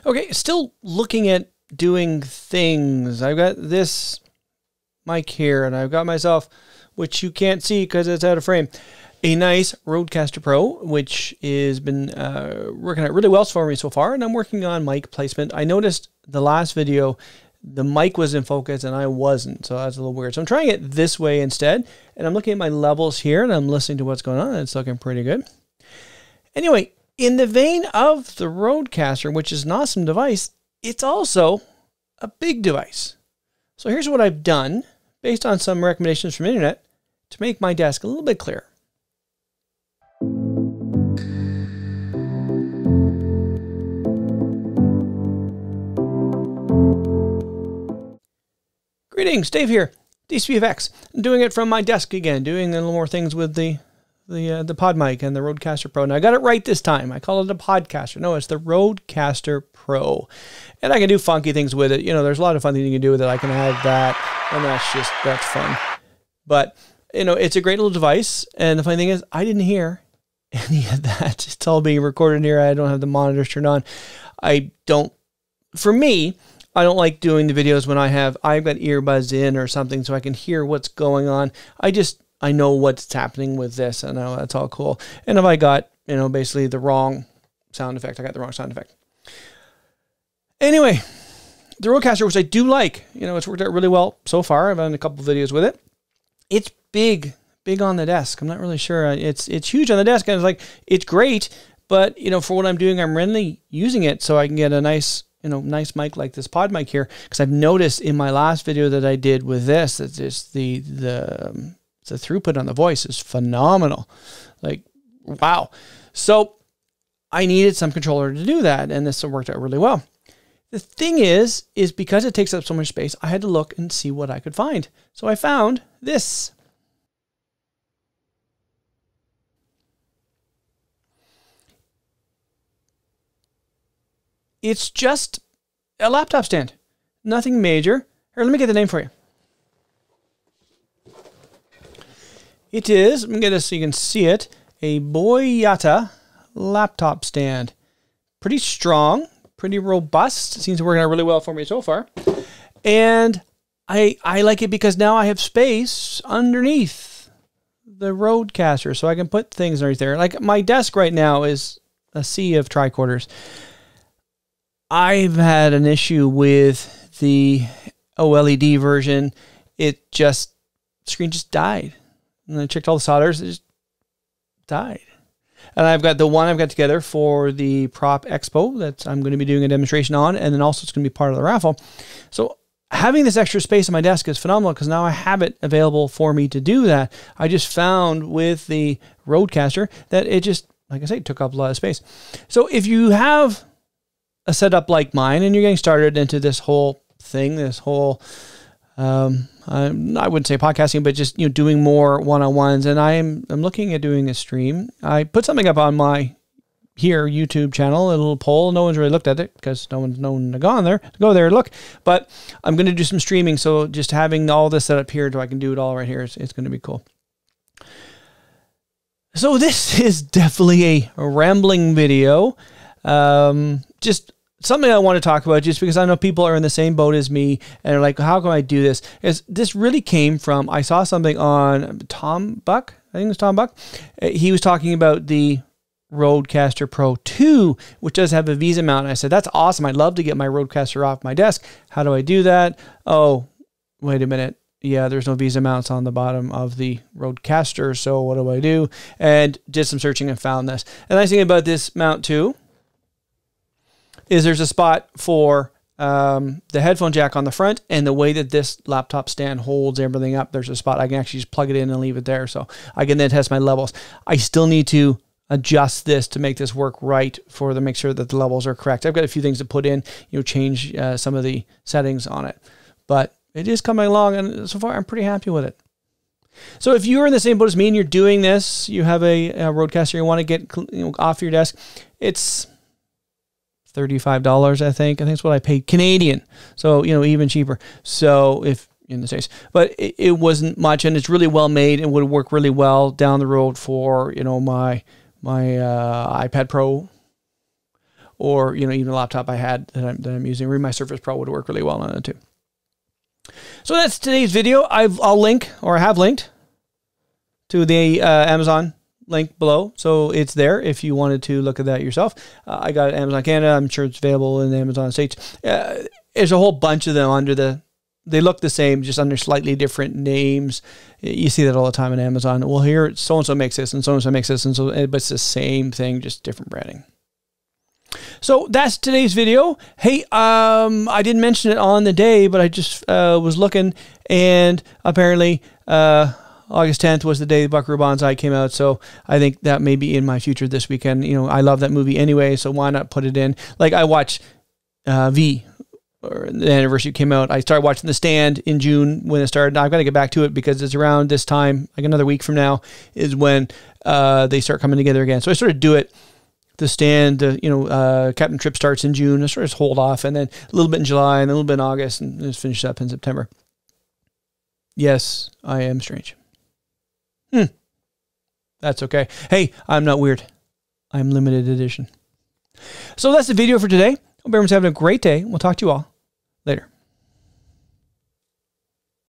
Okay, still looking at doing things. I've got this mic here, and I've got myself, which you can't see because it's out of frame, a nice Rodecaster Pro, which has been working out really well for me so far, and I'm working on mic placement. I noticed the last video, the mic was in focus and I wasn't, so that's a little weird. So I'm trying it this way instead, and I'm looking at my levels here, and I'm listening to what's going on, and it's looking pretty good. Anyway, in the vein of the Rodecaster, which is an awesome device, it's also a big device. So here's what I've done, based on some recommendations from the internet, to make my desk a little bit clearer. Greetings, Dave here, DCBFX. I'm doing it from my desk again, doing a little more things with the pod mic and the Rodecaster Pro. Now, I got it right this time. I call it a podcaster. No, it's the Rodecaster Pro. And I can do funky things with it. You know, there's a lot of fun things you can do with it. I can add that, and that's fun. But, you know, it's a great little device. And the funny thing is, I didn't hear any of that. It's all being recorded here. I don't have the monitors turned on. For me, I don't like doing the videos when I've got earbuds in or something so I can hear what's going on. I know what's happening with this, and that's all cool. And if I got, you know, basically the wrong sound effect, I got the wrong sound effect. Anyway, the Rodecaster, which I do like, you know, it's worked out really well so far. I've done a couple of videos with it. It's big on the desk. I'm not really sure. It's huge on the desk, and it's like, it's great, but, you know, for what I'm doing, I'm really using it so I can get a nice mic like this pod mic here, because I've noticed in my last video that I did with this, that just the throughput on the voice is phenomenal. Like, wow. So I needed some controller to do that, and this worked out really well. The thing is because it takes up so much space, I had to look and see what I could find. So I found this. It's just a laptop stand. Nothing major. Here, let me get the name for you. It is, I'm going to get this so you can see it, a Boyata laptop stand. Pretty strong, pretty robust. It seems to work out really well for me so far. And I like it because now I have space underneath the Rodecaster, so I can put things underneath there. Like, my desk right now is a sea of tricorders. I've had an issue with the OLED version. The screen just died. And I checked all the solders, it just died. And I've got the one I've got together for the Prop Expo that I'm going to be doing a demonstration on, and then also it's going to be part of the raffle. So having this extra space on my desk is phenomenal, because now I have it available for me to do that. I just found with the Rodecaster that it just, like I say, took up a lot of space. So if you have a setup like mine and you're getting started into this whole thing, this whole I wouldn't say podcasting, but just, you know, doing more one-on-ones, and I'm looking at doing a stream. I put something up on my YouTube channel, a little poll. No one's really looked at it because no one's known to go there and look. But I'm going to do some streaming, so just having all this set up here so I can do it all right here, it's going to be cool. So this is definitely a rambling video. Just something I want to talk about, just because I know people are in the same boat as me and are like, how can I do this? This really came from, I saw something on Tom Buck. I think it was Tom Buck. He was talking about the Rodecaster Pro 2, which does have a Visa mount. And I said, that's awesome. I'd love to get my Rodecaster off my desk. How do I do that? Oh, wait a minute. Yeah, there's no Visa mounts on the bottom of the Rodecaster. So what do I do? And did some searching and found this. And the nice thing about this mount too is there's a spot for the headphone jack on the front, and the way that this laptop stand holds everything up, there's a spot I can actually just plug it in and leave it there, so I can then test my levels. I still need to adjust this to make this work right make sure that the levels are correct. I've got a few things to put in, change some of the settings on it, but it is coming along, and so far I'm pretty happy with it. So if you're in the same boat as me and you're doing this, you have a Rodecaster you want to get off your desk, it's $35, I think. It's what I paid Canadian. So, even cheaper. So if in the States, but it wasn't much, and it's really well made and would work really well down the road for, my iPad Pro or, you know, even a laptop I had that I'm using, or my Surface Pro would work really well on it too. So that's today's video. I'll link, or I have linked to the Amazon link below. So it's there if you wanted to look at that yourself. I got it at Amazon Canada. I'm sure it's available in the Amazon States. There's a whole bunch of them under they look the same, just under slightly different names. You see that all the time on Amazon. Well, here, so-and-so makes this, and so-and-so makes this, and so, but it's the same thing, just different branding. So that's today's video. Hey, I didn't mention it on the day, but I just was looking, and apparently August 10th was the day Buckaroo Banzai came out, so I think that may be in my future this weekend. You know, I love that movie anyway, so why not put it in? Like, I watched V, or the anniversary came out. I started watching The Stand in June when it started. Now I've got to get back to it because it's around this time, like another week from now, is when they start coming together again. So I sort of do it. The Stand, Captain Trip starts in June. I sort of just hold off, and then a little bit in July, and a little bit in August, and just finish up in September. Yes, I am strange. That's okay. Hey, I'm not weird. I'm limited edition. So that's the video for today. Hope everyone's having a great day. We'll talk to you all later.